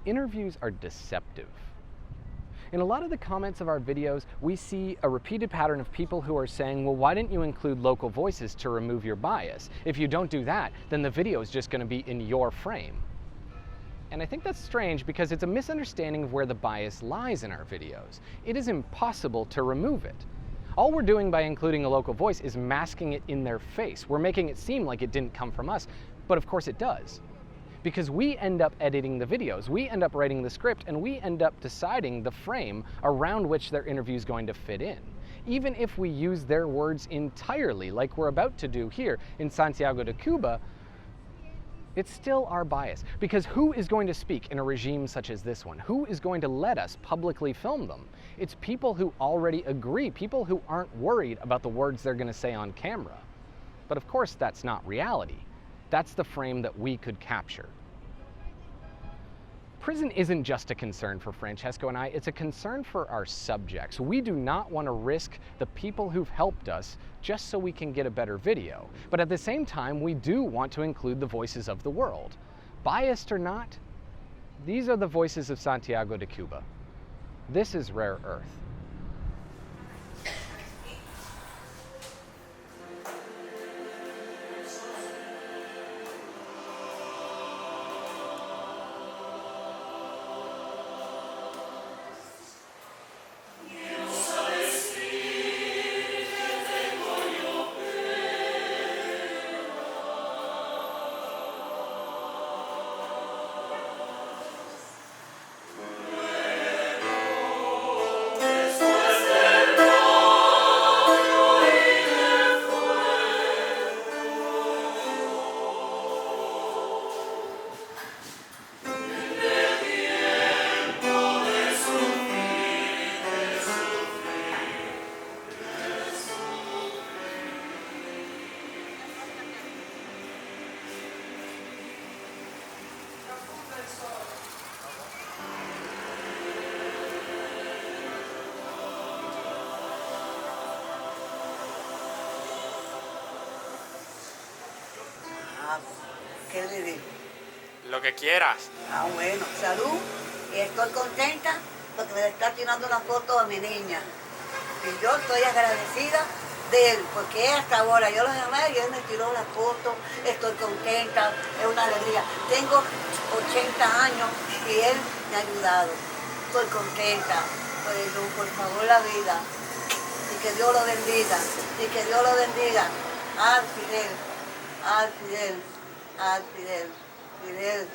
interviews are deceptive. In a lot of the comments of our videos, we see a repeated pattern of people who are saying, well, why didn't you include local voices to remove your bias? If you don't do that, then the video is just going to be in your frame. And I think that's strange because it's a misunderstanding of where the bias lies in our videos. It is impossible to remove it. All we're doing by including a local voice is masking it in their face. We're making it seem like it didn't come from us, but of course it does. Because we end up editing the videos, we end up writing the script, and we end up deciding the frame around which their interview is going to fit in. Even if we use their words entirely, like we're about to do here in Santiago de Cuba, it's still our bias. Because who is going to speak in a regime such as this one? Who is going to let us publicly film them? It's people who already agree, people who aren't worried about the words they're going to say on camera. But of course, that's not reality. That's the frame that we could capture. Prison isn't just a concern for Francesco and I, it's a concern for our subjects. We do not want to risk the people who've helped us just so we can get a better video. But at the same time, we do want to include the voices of the world. Biased or not, these are the voices of Santiago de Cuba. This is Rare Earth. ¿Qué le digo? Lo que quieras. Ah, bueno, salud. Y estoy contenta porque le está tirando una foto a mi niña. Y yo estoy agradecida de él, porque hasta ahora yo lo llamé y él me tiró la foto. Estoy contenta, es una alegría. Tengo 80 años y él me ha ayudado. Estoy contenta. Pero por favor, la vida. Y que Dios lo bendiga. Y que Dios lo bendiga. Al Fidel. Al Fidel. Al Fidel. Fidel.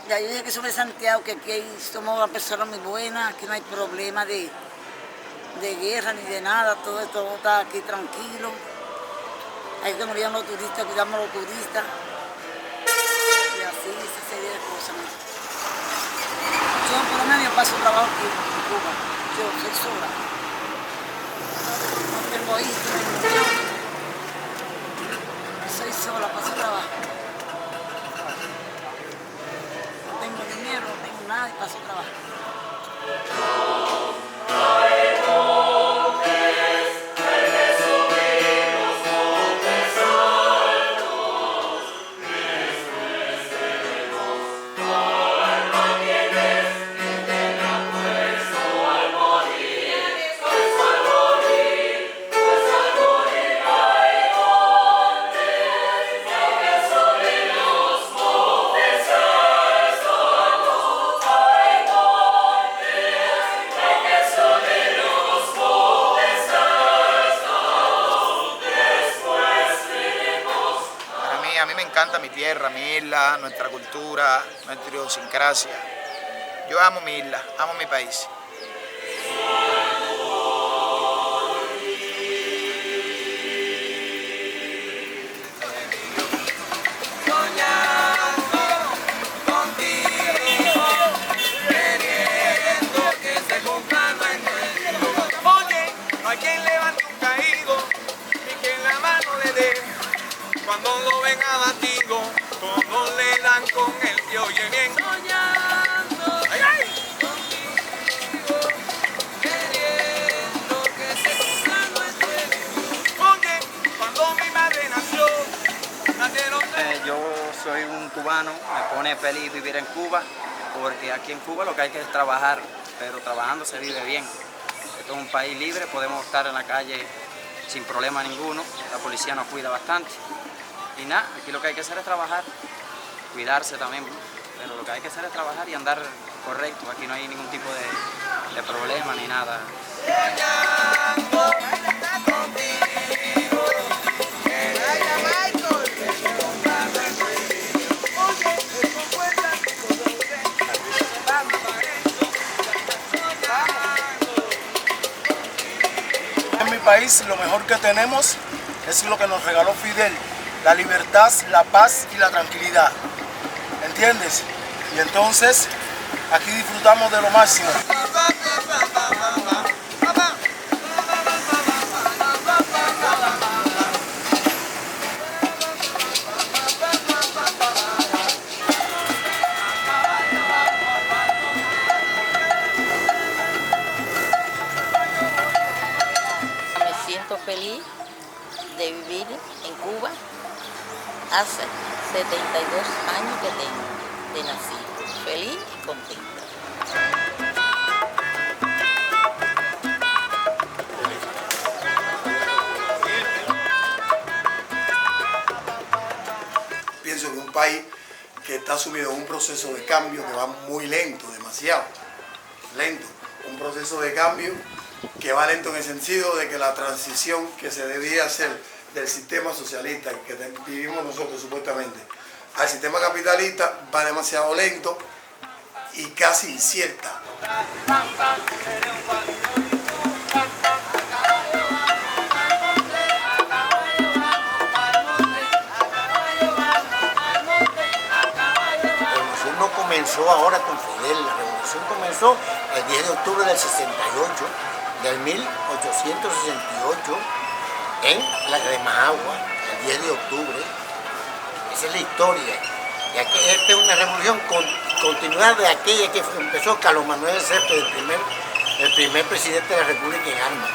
Ya yo dije que sobre Santiago, que aquí somos una persona muy buena, aquí no hay problema de guerra ni de nada, todo esto está aquí tranquilo. Hay que morir los turistas, cuidamos a los turistas. Y así, esa serie de cosas. Yo por lo menos paso trabajo aquí en Cuba, yo soy sola. No tengo hijos, soy sola, paso trabajo. No tengo nada y paso trabajo. A mí me encanta mi tierra, mi isla, nuestra cultura, nuestra idiosincrasia. Yo amo mi isla, amo mi país. puede. Cuando lo ven abatido, todos le dan con él y oye bien. Soñando, ay, ay. Contigo, queriendo que se cumpla nuestro deseo. Oye, cuando mi madre nació, nacieron Yo soy un cubano, me pone feliz vivir en Cuba, porque aquí en Cuba lo que hay que es trabajar, pero trabajando se vive bien. Esto es un país libre, podemos estar en la calle sin problema ninguno, la policía nos cuida bastante. Y nada, aquí lo que hay que hacer es trabajar, cuidarse también, pero lo que hay que hacer es trabajar y andar correcto, aquí no hay ningún tipo de problema ni nada. En mi país lo mejor que tenemos es lo que nos regaló Fidel, la libertad, la paz y la tranquilidad, ¿entiendes? Y entonces aquí disfrutamos de lo máximo. Me siento feliz de vivir en Cuba. Hace 72 años que tengo de nacido. Feliz y contenta. Pienso que un país que está sumido en un proceso de cambio que va muy lento, demasiado lento, un proceso de cambio que va lento en el sentido de que la transición que se debía hacer del sistema socialista que vivimos nosotros supuestamente al sistema capitalista va demasiado lento y casi incierta. La revolución no comenzó ahora con Fidel, la revolución comenzó el 10 de octubre del 68, del 1868, en la de Managua, el 10 de octubre. Esa es la historia. Y aquí, esta es una revolución continuada de aquella que empezó Carlos Manuel Céspedes, el primer presidente de la República en armas.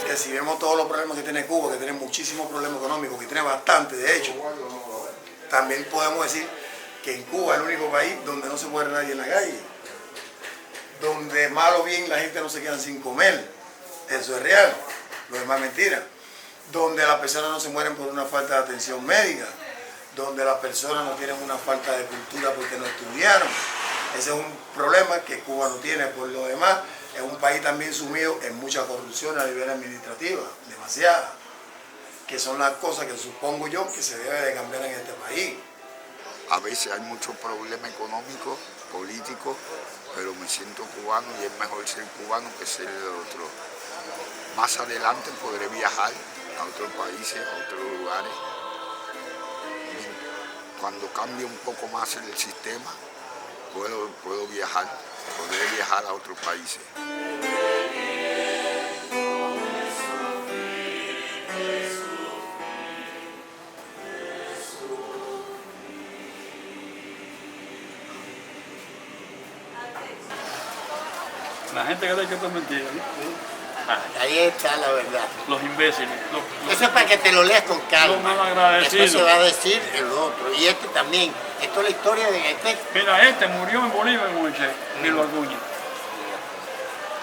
Que si vemos todos los problemas que tiene Cuba, que tiene muchísimos problemas económicos, que tiene bastante, de hecho, también podemos decir que en Cuba es el único país donde no se muere nadie en la calle, donde mal o bien la gente no se queda sin comer, eso es real, lo demás es mentira, donde las personas no se mueren por una falta de atención médica, donde las personas no tienen una falta de cultura porque no estudiaron. Ese es un problema que Cuba no tiene. Por lo demás, es un país también sumido en mucha corrupción a nivel administrativo, demasiada, que son las cosas que supongo yo que se debe de cambiar en este país. A veces hay muchos problemas económicos, políticos, pero me siento cubano y es mejor ser cubano que ser de otro. Más adelante podré viajar a otros países, a otros lugares. Cuando cambie un poco más el sistema, puedo viajar, podré viajar a otros países. La gente cree que esto es mentira, ¿no? Ahí está la verdad. Los imbéciles. Eso es para que te lo leas con calma. Los malagradecidos. Después se va a decir el otro. Y este también. Esto es la historia de este. Mira, este murió en Bolívar en Moisés, Milo Arguña.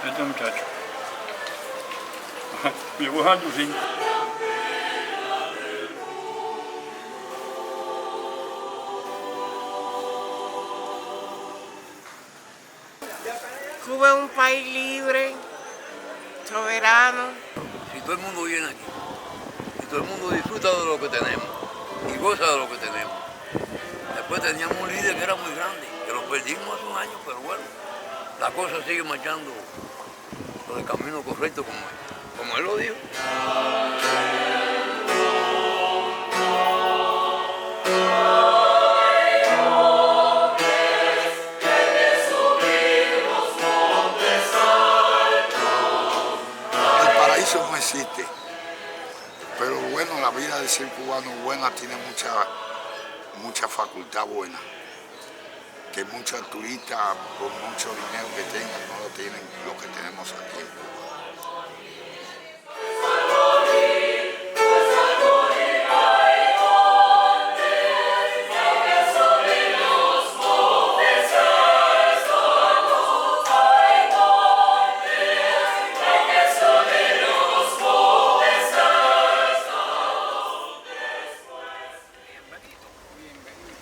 Este muchacho. Llegó a alto, sí. Cuba es un país libre, soberano. Si todo el mundo viene aquí, y todo el mundo disfruta de lo que tenemos y goza de lo que tenemos. Después teníamos un líder que era muy grande, que lo perdimos hace un año, pero bueno, la cosa sigue marchando por el camino correcto como él lo dijo. El paraíso no existe, pero bueno, la vida de ser cubano buena tiene mucha facultad buena, que muchos turistas por mucho dinero que tengan no lo tienen lo que tenemos aquí en Cuba.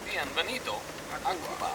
Bienvenido a Cuba.